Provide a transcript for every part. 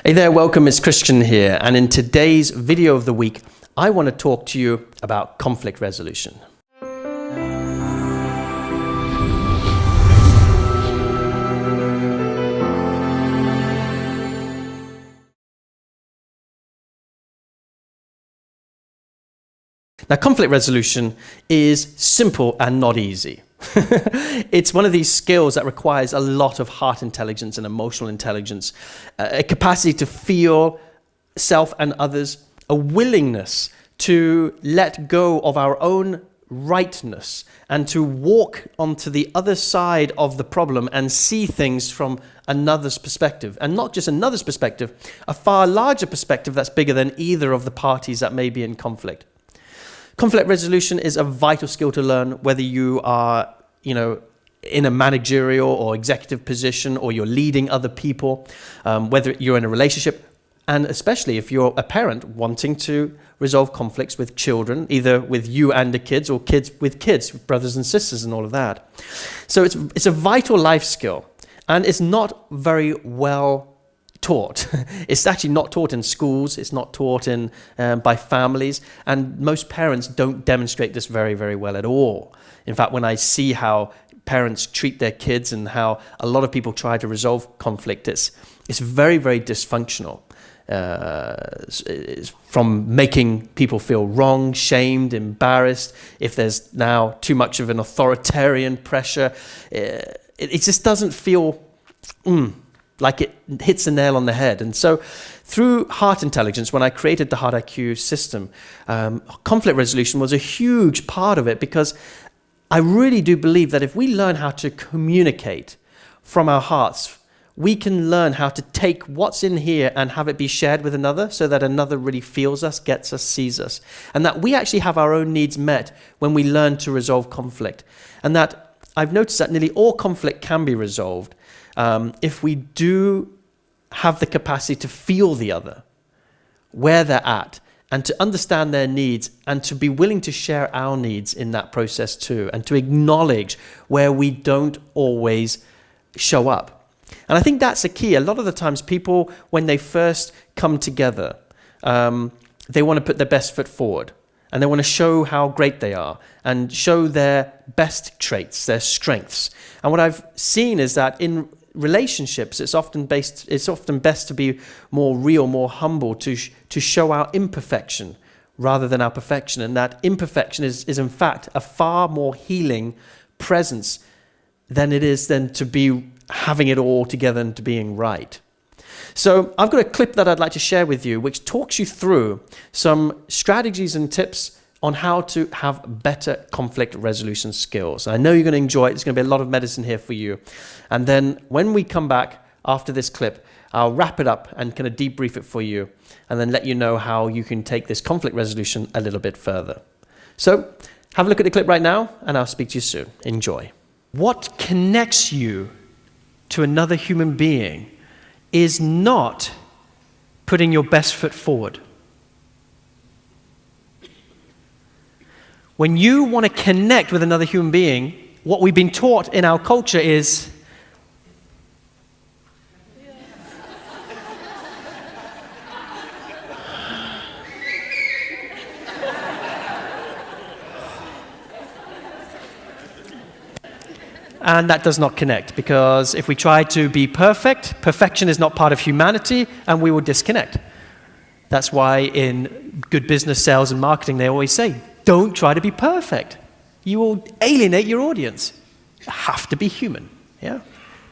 Hey there, welcome, it's Christian here, and in today's video of the week, I want to talk to you about conflict resolution. Now, conflict resolution is simple and not easy. It's one of these skills that requires a lot of heart intelligence and emotional intelligence, a capacity to feel self and others, a willingness to let go of our own rightness and to walk onto the other side of the problem and see things from another's perspective. And not just another's perspective, a far larger perspective that's bigger than either of the parties that may be in conflict. Conflict resolution is a vital skill to learn, whether you are, in a managerial or executive position, or you're leading other people, whether you're in a relationship, and especially if you're a parent wanting to resolve conflicts with children, either with you and the kids, or kids, with brothers and sisters and all of that. So it's a vital life skill, and it's not very well taught. It's actually not taught in schools, it's not taught by families, and most parents don't demonstrate this very, very well at all. In fact, when I see how parents treat their kids and how a lot of people try to resolve conflict, it's very, very dysfunctional. It's from making people feel wrong, shamed, embarrassed. If there's now too much of an authoritarian pressure, it just doesn't feel like it hits the nail on the head. And so through heart intelligence, when I created the Heart IQ system, conflict resolution was a huge part of it, because I really do believe that if we learn how to communicate from our hearts, we can learn how to take what's in here and have it be shared with another, so that another really feels us, gets us, sees us. And that we actually have our own needs met when we learn to resolve conflict. And that I've noticed that nearly all conflict can be resolved if we do have the capacity to feel the other, where they're at, and to understand their needs, and to be willing to share our needs in that process too, and to acknowledge where we don't always show up. And I think that's the key. A lot of the times people, when they first come together, they want to put their best foot forward, and they want to show how great they are and show their best traits, their strengths. And what I've seen is that in relationships, it's often best to be more real, more humble, to show our imperfection rather than our perfection. And that imperfection is in fact a far more healing presence than it is then to be having it all together and to being right. So I've got a clip that I'd like to share with you, which talks you through some strategies and tips on how to have better conflict resolution skills. I know you're going to enjoy it. There's going to be a lot of medicine here for you. And then when we come back after this clip, I'll wrap it up and kind of debrief it for you, and then let you know how you can take this conflict resolution a little bit further. So have a look at the clip right now, and I'll speak to you soon. Enjoy. What connects you to another human being is not putting your best foot forward. When you want to connect with another human being, what we've been taught in our culture is and that does not connect, because if we try to be perfect, perfection is not part of humanity, and we will disconnect. That's why in good business, sales, and marketing, they always say, don't try to be perfect. You will alienate your audience. You have to be human. Yeah.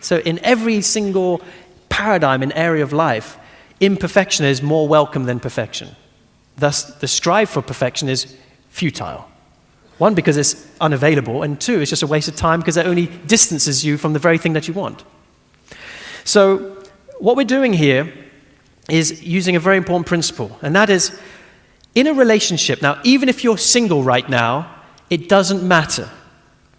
So in every single paradigm and area of life, imperfection is more welcome than perfection. Thus, the strive for perfection is futile. One, because it's unavailable, and two, it's just a waste of time, because it only distances you from the very thing that you want. So what we're doing here is using a very important principle, and that is, in a relationship, now even if you're single right now, it doesn't matter.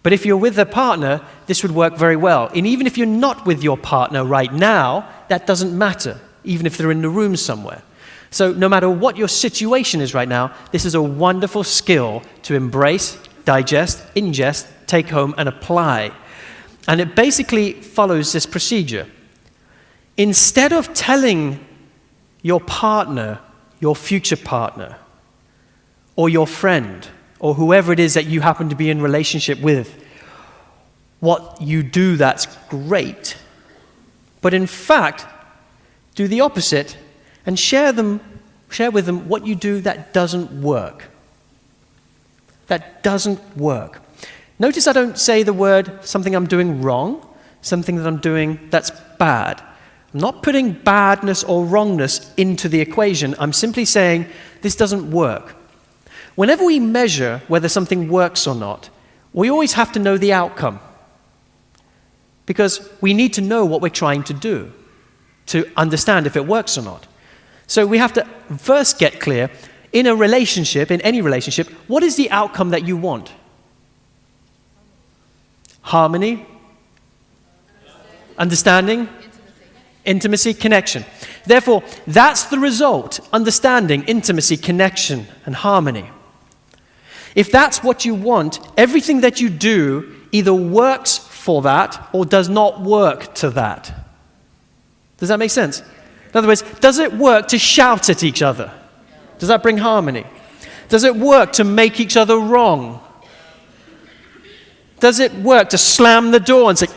But if you're with a partner, this would work very well. And even if you're not with your partner right now, that doesn't matter, even if they're in the room somewhere. So no matter what your situation is right now, this is a wonderful skill to embrace, digest, ingest, take home, and apply. And it basically follows this procedure. Instead of telling your partner, your future partner, or your friend, or whoever it is that you happen to be in relationship with, what you do that's great, but in fact, do the opposite and share with them what you do that doesn't work. That doesn't work. Notice I don't say the word something I'm doing wrong, something that I'm doing that's bad. I'm not putting badness or wrongness into the equation. I'm simply saying this doesn't work. Whenever we measure whether something works or not, we always have to know the outcome. Because we need to know what we're trying to do to understand if it works or not. So we have to first get clear, in a relationship, in any relationship, what is the outcome that you want? Harmony? Understanding? Intimacy, connection. Therefore, that's the result, understanding, intimacy, connection, and harmony. If that's what you want, everything that you do either works for that or does not work to that. Does that make sense? In other words, does it work to shout at each other? Does that bring harmony? Does it work to make each other wrong? Does it work to slam the door and say...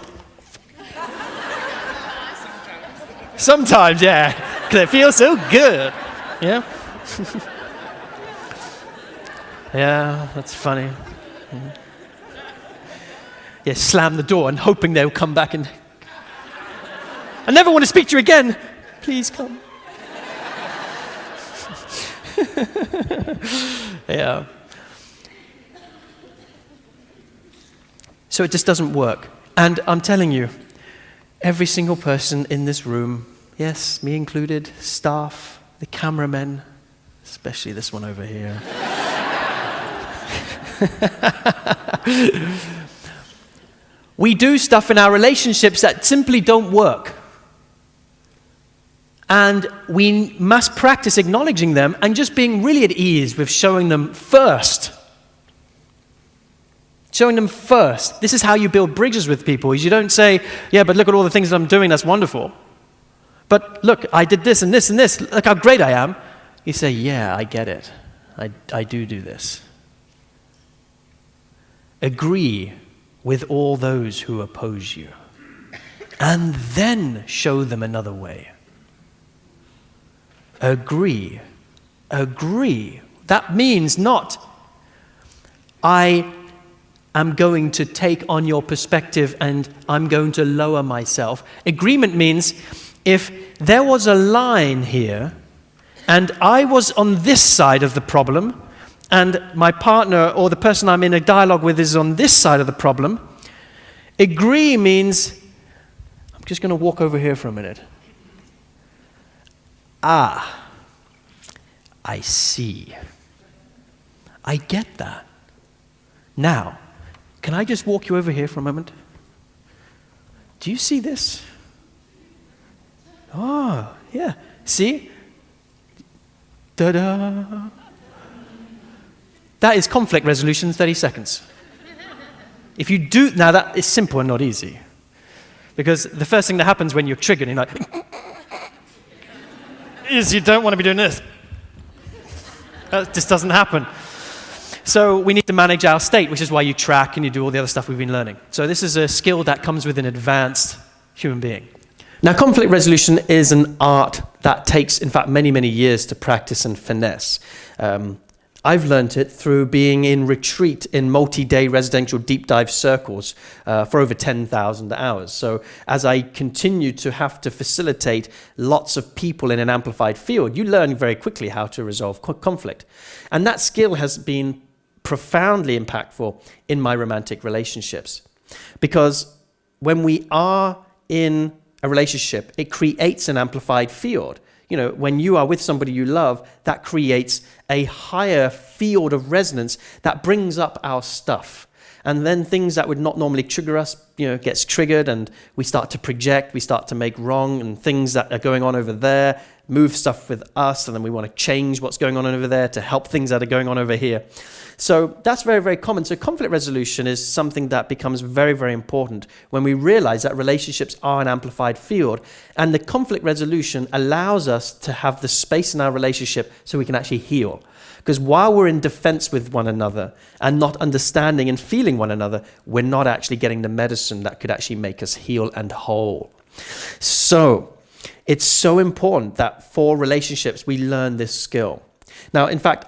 Sometimes, yeah, because it feels so good. Yeah? Yeah, that's funny. Yeah, slam the door and hoping they'll come back and... I never want to speak to you again. Please come. Yeah. So it just doesn't work. And I'm telling you, every single person in this room, yes, me included, staff, the cameramen, especially this one over here. We do stuff in our relationships that simply don't work. And we must practice acknowledging them and just being really at ease with showing them first. Showing them first. This is how you build bridges with people. Is you don't say, yeah, but look at all the things that I'm doing, that's wonderful. But look, I did this and this and this. Look how great I am. You say, yeah, I get it. I do this. Agree with all those who oppose you. And then show them another way. Agree. That means not, I am going to take on your perspective and I'm going to lower myself. Agreement means if there was a line here and I was on this side of the problem and my partner or the person I'm in a dialogue with is on this side of the problem, agree means, I'm just going to walk over here for a minute. Ah, I see. I get that. Now, can I just walk you over here for a moment? Do you see this? Oh, yeah. See? Ta-da! That is conflict resolution in 30 seconds. If you do, now that is simple and not easy. Because the first thing that happens when you're triggered, you're like, is you don't want to be doing this. That just doesn't happen. So we need to manage our state, which is why you track and you do all the other stuff we've been learning. So this is a skill that comes with an advanced human being. Now, conflict resolution is an art that takes, in fact, many, many years to practice and finesse. I've learned it through being in retreat in multi-day residential deep dive circles for over 10,000 hours. So as I continue to have to facilitate lots of people in an amplified field, you learn very quickly how to resolve conflict. And that skill has been profoundly impactful in my romantic relationships. Because when we are in a relationship, it creates an amplified field. You know, when you are with somebody you love, that creates a higher field of resonance that brings up our stuff. And then things that would not normally trigger us, gets triggered and we start to project, we start to make wrong, and things that are going on over there move stuff with us, and then we want to change what's going on over there to help things that are going on over here. So that's very, very common. So conflict resolution is something that becomes very, very important when we realize that relationships are an amplified field, and the conflict resolution allows us to have the space in our relationship so we can actually heal. Because while we're in defense with one another and not understanding and feeling one another, we're not actually getting the medicine that could actually make us heal and whole. So it's so important that for relationships, we learn this skill. Now, in fact,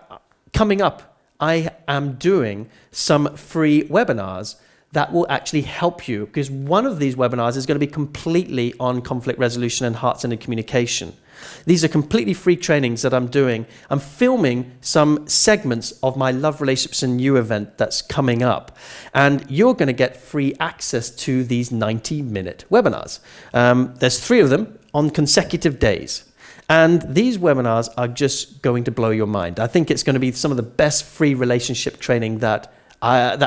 coming up, I am doing some free webinars that will actually help you, because one of these webinars is going to be completely on conflict resolution and heart-centered communication. These are completely free trainings that I'm doing. I'm filming some segments of my Love, Relationships and You event that's coming up. And you're going to get free access to these 90-minute webinars. There's 3 of them on consecutive days. And these webinars are just going to blow your mind. I think it's going to be some of the best free relationship training that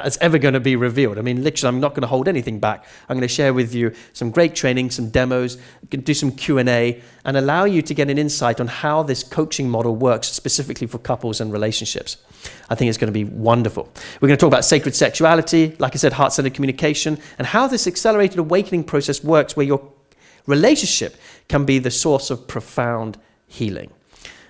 is ever going to be revealed. I mean, literally, I'm not going to hold anything back. I'm going to share with you some great training, some demos, do some Q&A, and allow you to get an insight on how this coaching model works specifically for couples and relationships. I think it's going to be wonderful. We're going to talk about sacred sexuality, like I said, heart-centered communication, and how this accelerated awakening process works, where your relationship can be the source of profound healing.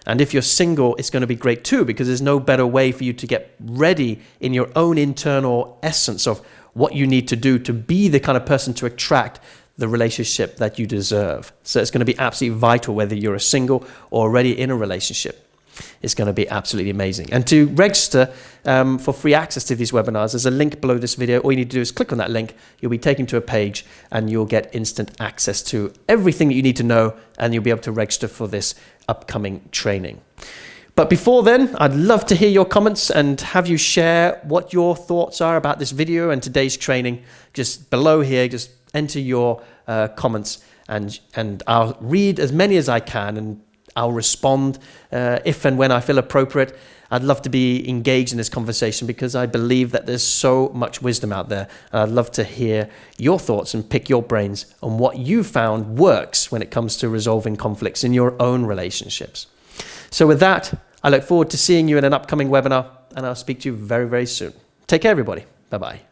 And if you're single, it's going to be great too, because there's no better way for you to get ready in your own internal essence of what you need to do to be the kind of person to attract the relationship that you deserve. So it's going to be absolutely vital whether you're a single or already in a relationship. It's going to be absolutely amazing. And to register for free access to these webinars, there's a link below this video. All you need to do is click on that link. You'll be taken to a page and you'll get instant access to everything that you need to know, and you'll be able to register for this upcoming training. But before then, I'd love to hear your comments and have you share what your thoughts are about this video and today's training. Just below here, just enter your comments, and I'll read as many as I can, and I'll respond if and when I feel appropriate. I'd love to be engaged in this conversation because I believe that there's so much wisdom out there. And I'd love to hear your thoughts and pick your brains on what you found works when it comes to resolving conflicts in your own relationships. So with that, I look forward to seeing you in an upcoming webinar, and I'll speak to you very, very soon. Take care, everybody. Bye-bye.